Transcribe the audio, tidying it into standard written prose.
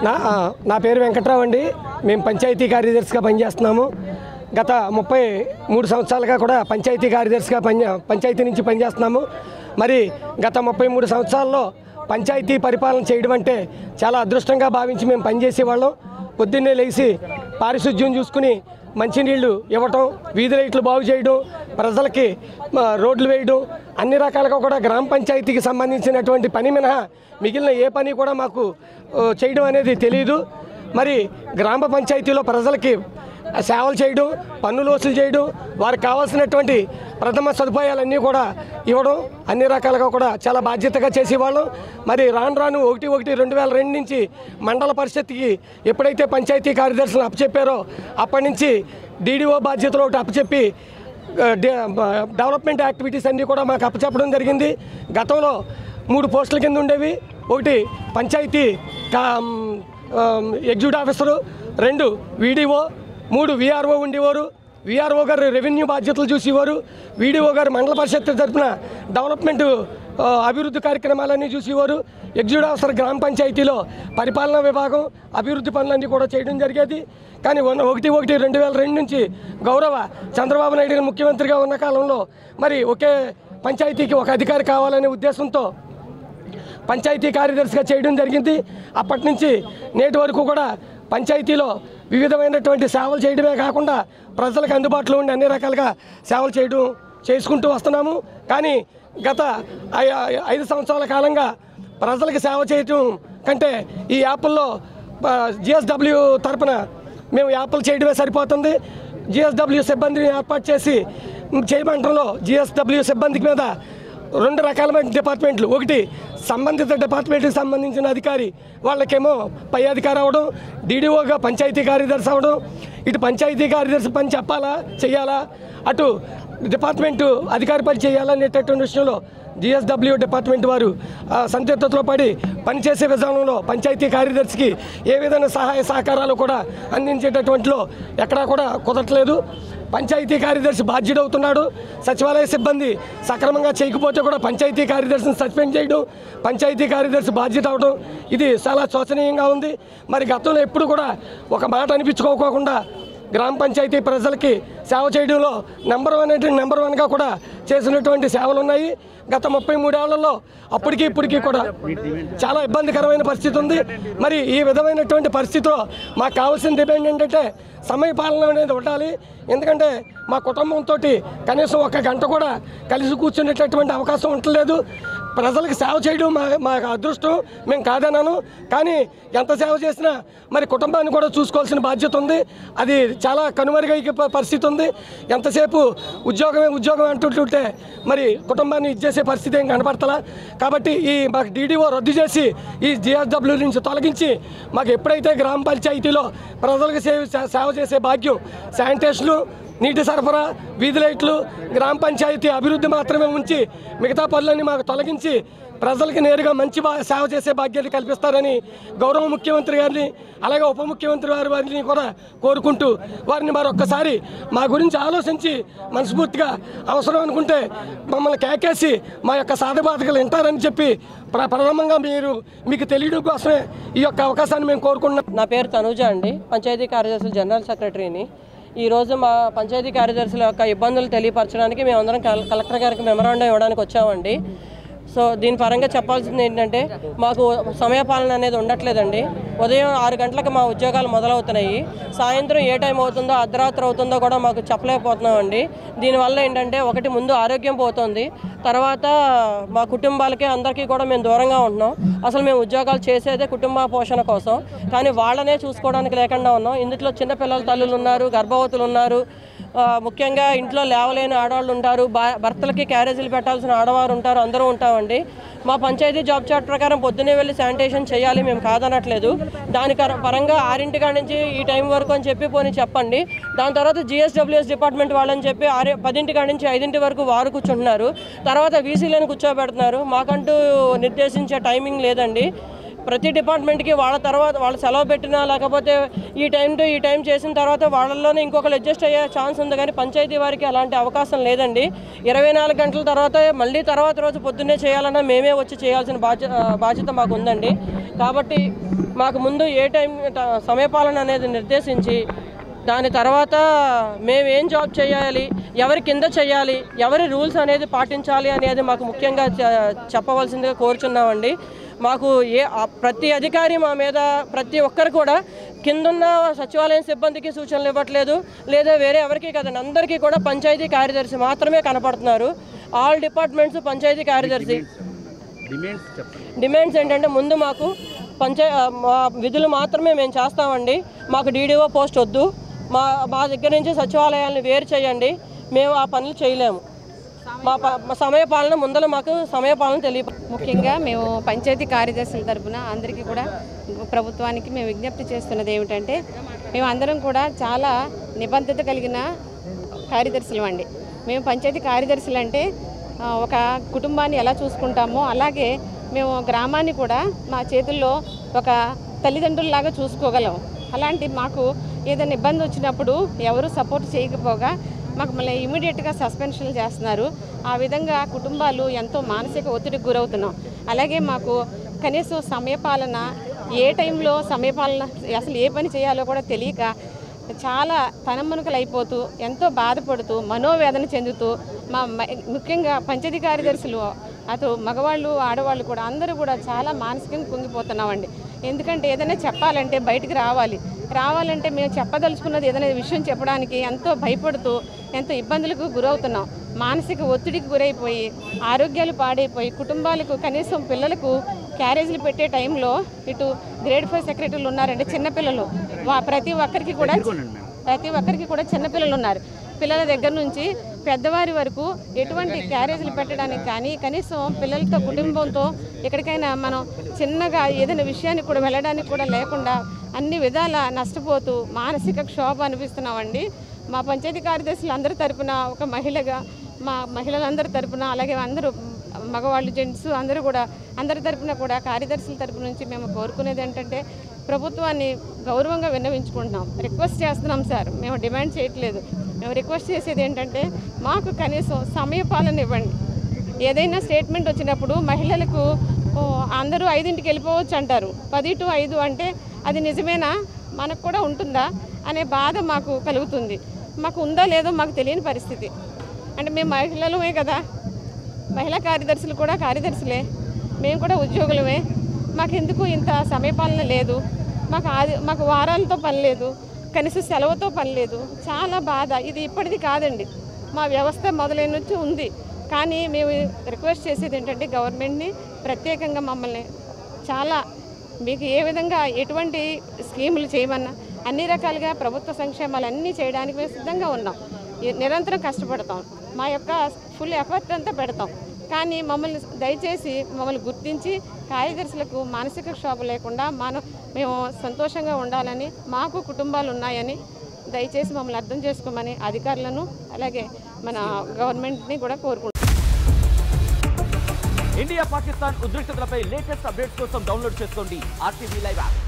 నా పేరు వెంకట్రావు అండి. మేము పంచాయతీ కార్యదర్శిగా పనిచేస్తున్నాము. గత 33 సంవత్సరాలుగా కూడా పంచాయతీ కార్యదర్శిగా పంచాయతీ నుంచి పనిచేస్తున్నాము. మరి గత 33 సంవత్సరాల్లో పంచాయతీ పరిపాలన చేయడం అంటే చాలా అదృష్టంగా భావించి మేము పనిచేసేవాళ్ళం. పొద్దున్నే లేచి పారిశుద్ధ్యం చూసుకుని మంచినీళ్ళు ఇవ్వటం, వీధి లైట్లు బాగు చేయడం, ప్రజలకి రోడ్లు వేయడం, అన్ని రకాలుగా కూడా గ్రామ పంచాయతీకి సంబంధించినటువంటి పని మినహా మిగిలిన ఏ పని కూడా మాకు చేయడం అనేది తెలియదు. మరి గ్రామ పంచాయతీలో ప్రజలకి సేవలు చేయడం, పన్నులు వసూలు చేయడం, వారికి కావాల్సినటువంటి ప్రథమ సదుపాయాలన్నీ కూడా ఇవ్వడం, అన్ని రకాలుగా కూడా చాలా బాధ్యతగా చేసేవాళ్ళం. మరి రాను 1/1/2002 నుంచి మండల పరిషత్కి ఎప్పుడైతే పంచాయతీ కార్యదర్శులను అప్పచెప్పారో అప్పటి నుంచి DDO బాధ్యతలు ఒకటి అప్పచెప్పి డెవలప్మెంట్ యాక్టివిటీస్ అన్నీ కూడా మాకు అప్పచెప్పడం జరిగింది. గతంలో 3 పోస్టుల కింద ఉండేవి. ఒకటి panchayat executive officer, 2 VDO, 3 VRO ఉండేవారు. VRO గారు రెవెన్యూ బాధ్యతలు చూసేవారు. VDO గారు మండల పరిషత్ తరఫున డెవలప్మెంట్ అభివృద్ధి కార్యక్రమాలన్నీ చూసేవారు. ఎగ్జిక్యూటివ్ ఆఫీసర్ గ్రామ పంచాయతీలో పరిపాలనా విభాగం, అభివృద్ధి పనులన్నీ కూడా చేయడం జరిగేది. కానీ 1/1/2002 నుంచి గౌరవ చంద్రబాబు నాయుడు గారు ముఖ్యమంత్రిగా ఉన్న కాలంలో మరి ఒకే పంచాయతీకి ఒక అధికారి కావాలనే ఉద్దేశంతో పంచాయతీ కార్యదర్శిగా చేయడం జరిగింది. అప్పటి నుంచి నేటి వరకు కూడా పంచాయతీలో వివిధమైనటువంటి సేవలు చేయడమే కాకుండా ప్రజలకు అందుబాటులో ఉండి అన్ని రకాలుగా సేవలు చేసుకుంటూ వస్తున్నాము. కానీ గత 5 సంవత్సరాల కాలంగా ప్రజలకు సేవ చేయటం కంటే ఈ యాప్ల్లో GSW తరపున మేము యాప్లు చేయడమే సరిపోతుంది. GSW సిబ్బందిని ఏర్పాటు చేసి చేయమంటంలో GSW సిబ్బందికి మీద 2 రకాలమైన డిపార్ట్మెంట్లు, ఒకటి సంబంధిత డిపార్ట్మెంట్కి సంబంధించిన అధికారి, వాళ్ళకేమో పై అధికారి అవ్వడం, DDOగా పంచాయతీ కార్యదర్శి అవ్వడం. ఇటు పంచాయతీ కార్యదర్శి పని చెప్పాలా చేయాలా, అటు డిపార్ట్మెంటు అధికారి పని చేయాలనేటటువంటి విషయంలో GSW డిపార్ట్మెంట్ వారు సందిగ్ధతలో పడి పనిచేసే విధానంలో పంచాయతీ కార్యదర్శికి ఏ విధమైన సహాయ సహకారాలు కూడా అందించేటటువంటిలో ఎక్కడా కూడా కుదరట్లేదు. పంచాయతీ కార్యదర్శి బాధ్యుడవుతున్నాడు. సచివాలయ సిబ్బంది సక్రమంగా చేయకపోతే కూడా పంచాయతీ కార్యదర్శిని సస్పెండ్ చేయడం, పంచాయతీ కార్యదర్శి బాధ్యత అవడం, ఇది చాలా శోచనీయంగా ఉంది. మరి గతంలో ఎప్పుడు కూడా ఒక మాట అనిపించుకోకుండా గ్రామ పంచాయతీ ప్రజలకి సేవ చేయడంలో నెంబర్ 1గా కూడా చేసినటువంటి సేవలు ఉన్నాయి. గత 33 ఏళ్లలో అప్పటికి ఇప్పటికీ కూడా చాలా ఇబ్బందికరమైన పరిస్థితి ఉంది. మరి ఈ విధమైనటువంటి పరిస్థితిలో మాకు కావాల్సిన డిమాండ్ ఏంటంటే సమయపాలన అనేది ఉండాలి. ఎందుకంటే మా కుటుంబంతో కనీసం 1 గంట కూడా కలిసి కూర్చునేటటువంటి అవకాశం ఉండలేదు. ప్రజలకు సేవ చేయడం మా అదృష్టం, మేము కాదన్నాను. కానీ ఎంత సేవ చేసినా మరి కుటుంబాన్ని కూడా చూసుకోవాల్సిన బాధ్యత ఉంది. అది చాలా కనుమరుగయ్యే పరిస్థితి ఉంది. ఎంతసేపు ఉద్యోగం అంటుంటే మరి కుటుంబాన్ని ఇచ్చేసే పరిస్థితి ఏం కనపడతలా. కాబట్టి మాకు DDO రద్దు చేసి ఈ GSW నుంచి తొలగించి మాకు ఎప్పుడైతే గ్రామ పంచాయతీలో ప్రజలకు సేవ చేసే భాగ్యం, శానిటేషన్లు, నీటి సరఫరా, వీధి లైట్లు, గ్రామ పంచాయతీ అభివృద్ధి మాత్రమే ఉంచి మిగతా పనులన్నీ మాకు తొలగించి ప్రజలకు నేరుగా మంచి సేవ చేసే భాగ్యాన్ని కల్పిస్తారని గౌరవ ముఖ్యమంత్రి గారిని అలాగే ఉప ముఖ్యమంత్రి వారిని కూడా కోరుకుంటూ వారిని మరొక్కసారి మా గురించి ఆలోచించి మనస్ఫూర్తిగా అవసరం అనుకుంటే మమ్మల్ని కేకేసి మా యొక్క సాధబాధకులు వింటారని చెప్పి ప్రథమంగా మీకు తెలియడం కోసమే ఈ యొక్క అవకాశాన్ని మేము కోరుకుంటున్నాం. నా పేరు తనూజ అండి, పంచాయతీ కార్యదర్శుల జనరల్ సెక్రటరీని. ఈరోజు మా పంచాయతీ కార్యదర్శుల యొక్క ఇబ్బందులు తెలియపరచడానికి మేమందరం కలెక్టర్ గారికి మెమరాండం ఇవ్వడానికి వచ్చామండి. సో దీని పరంగా చెప్పాల్సింది ఏంటంటే మాకు సమయపాలన అనేది ఉండట్లేదండి. ఉదయం 6 గంటలకు మా ఉద్యోగాలు మొదలవుతున్నాయి. సాయంత్రం ఏ టైం అవుతుందో అర్ధరాత్రి అవుతుందో కూడా మాకు చెప్పలేకపోతున్నామండి. దీనివల్ల ఏంటంటే ఒకటి ముందు ఆరోగ్యం పోతుంది, తర్వాత మా కుటుంబాలకి అందరికీ కూడా మేము దూరంగా ఉంటున్నాం. అసలు మేము ఉద్యోగాలు చేసేదే కుటుంబ పోషణ కోసం, కానీ వాళ్ళనే చూసుకోవడానికి లేకుండా ఉన్నాం. ఇందులో చిన్నపిల్లల తల్లులు ఉన్నారు, గర్భవతులు ఉన్నారు, ముఖ్యంగా ఇంట్లో లేవలేని ఆడవాళ్ళు ఉంటారు, భర్తలకి క్యారేజీలు పెట్టాల్సిన ఆడవారు ఉంటారు, అందరూ ఉంటామండి. మా పంచాయతీ జాబ్ చార్ట్ ప్రకారం పొద్దున్నే వెళ్ళి శానిటేషన్ చేయాలి, మేము కాదనట్లేదు. దాని పరంగా 6 కాడి నుంచి ఈ టైం వరకు అని చెప్పి పోనీ చెప్పండి. దాని తర్వాత GSWS డిపార్ట్మెంట్ వాళ్ళని చెప్పి 10 కాడి నుంచి 5 వరకు వారు కూర్చుంటున్నారు. తర్వాత VCలను కూర్చోబెడుతున్నారు. మాకంటూ నిర్దేశించే టైమింగ్ లేదండి. ప్రతి డిపార్ట్మెంట్కి వాళ్ళ సెలవు పెట్టినా లేకపోతే ఈ టైం టు ఈ టైం చేసిన తర్వాత వాళ్ళల్లోనే ఇంకొకరు అడ్జస్ట్ అయ్యే ఛాన్స్ ఉంది. కానీ పంచాయతీ వారికి అలాంటి అవకాశం లేదండి. 24 గంటల తర్వాత మళ్ళీ తర్వాత రోజు పొద్దున్నే చేయాలన్నా మేమే వచ్చి చేయాల్సిన బాధ్యత మాకు ఉందండి. కాబట్టి మాకు ముందు ఏ టైం సమయపాలన అనేది నిర్దేశించి దాని తర్వాత మేము ఏం జాబ్ చేయాలి, ఎవరి కింద చేయాలి, ఎవరి రూల్స్ అనేది పాటించాలి అనేది మాకు ముఖ్యంగా చెప్పవలసిందిగా కోరుచున్నామండి. మాకు ప్రతి అధికారి మా మీద ప్రతి ఒక్కరు కూడా కిందున్న సచివాలయం సిబ్బందికి సూచనలు ఇవ్వట్లేదు, లేదా వేరే ఎవరికి కదండి, అందరికీ కూడా పంచాయతీ కార్యదర్శి మాత్రమే కనపడుతున్నారు. ఆల్ డిపార్ట్మెంట్స్ పంచాయతీ కార్యదర్శి. డిమాండ్స్ ఏంటంటే ముందు మాకు మా విధులు మాత్రమే మేము చేస్తామండి. మాకు డీడీఓ పోస్ట్ వద్దు, మా దగ్గర నుంచి సచివాలయాలను వేరు చేయండి, మేము ఆ పనులు చేయలేము. మా సమయపాలన ముందర మాకు సమయపాలన తెలియ. ముఖ్యంగా మేము పంచాయతీ కార్యదర్శుల తరఫున అందరికీ కూడా ప్రభుత్వానికి మేము విజ్ఞప్తి చేస్తున్నది ఏమిటంటే, మేము అందరం కూడా చాలా నిబద్ధత కలిగిన కార్యదర్శులు అండి. మేము పంచాయతీ కార్యదర్శులు అంటే ఒక కుటుంబాన్ని ఎలా చూసుకుంటామో అలాగే మేము గ్రామాన్ని కూడా మా చేతుల్లో ఒక తల్లిదండ్రుల్లాగా చూసుకోగలం. అలాంటి మాకు ఏదైనా ఇబ్బంది వచ్చినప్పుడు ఎవరు సపోర్ట్ చేయకపోగా మాకు మళ్ళీ ఇమీడియట్గా సస్పెన్షన్లు చేస్తున్నారు. ఆ విధంగా కుటుంబాలు ఎంతో మానసిక ఒత్తిడికి గురవుతున్నాం. అలాగే మాకు కనీసం సమయపాలన ఏ టైంలో సమయపాలన అసలు ఏ పని చేయాలో కూడా తెలియక చాలా తనమునుకలు అయిపోతూ ఎంతో బాధపడుతూ మనోవేదన చెందుతూ ముఖ్యంగా పంచాయతీ కార్యదర్శులు అటు మగవాళ్ళు ఆడవాళ్ళు కూడా అందరూ కూడా చాలా మానసికంగా కుంగిపోతున్నామండి. ఎందుకంటే ఏదైనా చెప్పాలంటే బయటికి రావాలంటే మేము చెప్పదలుచుకున్నది ఏదైనా విషయం చెప్పడానికి ఎంతో భయపడుతూ ఎంతో ఇబ్బందులకు గురవుతున్నాం. మానసిక ఒత్తిడికి గురైపోయి ఆరోగ్యాలు పాడైపోయి కుటుంబాలకు కనీసం పిల్లలకు క్యారేజీలు పెట్టే టైంలో ఇటు గ్రేడ్ 5 సెక్రటరీలు ఉన్నారండి. చిన్నపిల్లలు ప్రతి ఒక్కరికి కూడా చిన్నపిల్లలు ఉన్నారు. పిల్లల దగ్గర నుంచి పెద్దవారి వరకు ఎటువంటి క్యారేజీలు పెట్టడానికి కానీ కనీసం పిల్లలతో కుటుంబంతో ఎక్కడికైనా మనం చిన్నగా ఏదైనా విషయానికి కూడా వెళ్ళడానికి కూడా లేకుండా అన్ని విధాల నష్టపోతూ మానసిక క్షోభ అనిపిస్తున్నామండి. మా పంచాయతీ కార్యదర్శులు అందరి తరపున ఒక మహిళగా మా మహిళలందరి తరపున అలాగే అందరూ మగవాళ్ళు జెంట్స్ అందరి తరపున కూడా కార్యదర్శుల తరపు నుంచి మేము కోరుకునేది ఏంటంటే ప్రభుత్వాన్ని గౌరవంగా విన్నవించుకుంటున్నాం, రిక్వెస్ట్ చేస్తున్నాం సార్. మేము డిమాండ్ చేయట్లేదు, మేము రిక్వెస్ట్ చేసేది ఏంటంటే మాకు కనీసం సమయపాలన ఇవ్వండి. ఏదైనా స్టేట్మెంట్ వచ్చినప్పుడు మహిళలకు అందరూ 5ంటికి వెళ్ళిపోవచ్చు అంటారు, 10 to 5 అంటే అది నిజమేనా, మనకు కూడా ఉంటుందా అనే బాధ మాకు కలుగుతుంది. మాకు ఉందా లేదో మాకు తెలియని పరిస్థితి. అంటే మేము మహిళలమే కదా, మహిళా కార్యదర్శులు కూడా కార్యదర్శులే, మేము కూడా ఉద్యోగులమే. మాకెందుకు ఇంత సమయపాలన లేదు, మాకు వారాలతో పని లేదు, కనీసం సెలవుతో పని లేదు. చాలా బాధ. ఇది ఇప్పటిది కాదండి, మా వ్యవస్థ మొదలైన నుంచి ఉంది. కానీ మేము రిక్వెస్ట్ చేసేది ఏంటంటే గవర్నమెంట్ని ప్రత్యేకంగా మమ్మల్ని చాలా మీకు ఏ విధంగా ఎటువంటి స్కీములు చేయమన్నా అన్ని రకాలుగా ప్రభుత్వ సంక్షేమాలు అన్నీ చేయడానికి మేము సిద్ధంగా ఉన్నాం. నిరంతరం కష్టపడతాం, మా యొక్క ఫుల్ ఎఫర్ట్ అంతా పెడతాం. కానీ మమ్మల్ని దయచేసి మమ్మల్ని గుర్తించి కార్యదర్శులకు మానసిక క్షోభ లేకుండా మేము సంతోషంగా ఉండాలని, మాకు కుటుంబాలు ఉన్నాయని దయచేసి మమ్మల్ని అర్థం చేసుకోమని అధికారులను అలాగే మన గవర్నమెంట్ని కూడా కోరుకుంటున్నాం. ఇండియా పాకిస్తాన్ ఉద్రిక్తతలపై లేటెస్ట్ అప్డేట్స్ కోసం డౌన్లోడ్ చేసుకోండి RTV లైవ్ యాప్.